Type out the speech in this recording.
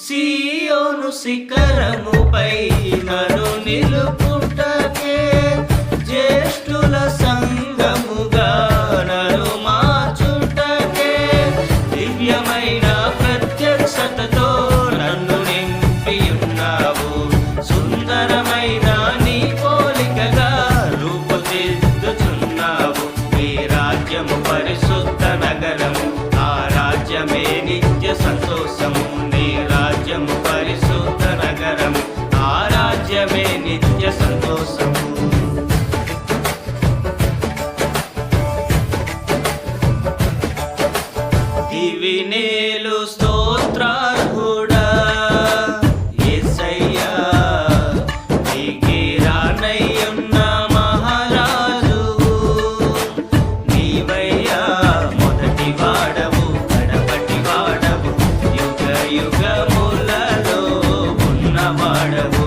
సియోను శిఖరముపై నన్ను నిలుపుటకే జ్యేష్ఠుల సంగముగా నన్ను మార్చుటకే దివ్యమైన ప్రత్యక్షతతో నన్ను నింపియున్నావు. సుందరమైన నీ పోలికగా రూపుదిద్దుచున్నావు. నీ రాజ్యము పరిశుద్ధ నగరము, ఆ రాజ్యమే నిత్య సంతోషము. నీ రాజ్యము పరిశుద్ధ నగరము, ఆ రాజ్యమే నిత్య సంతోషము. దివినేలు స్తోత్రార్హుడా యేసయ్యా, నీకే రానయ్యున్న మహారాజువు నీవయ్యా. మొదటి వాడవు, కడపటి వాడవు, యుగ యుగములలో ఉన్నవాడవు.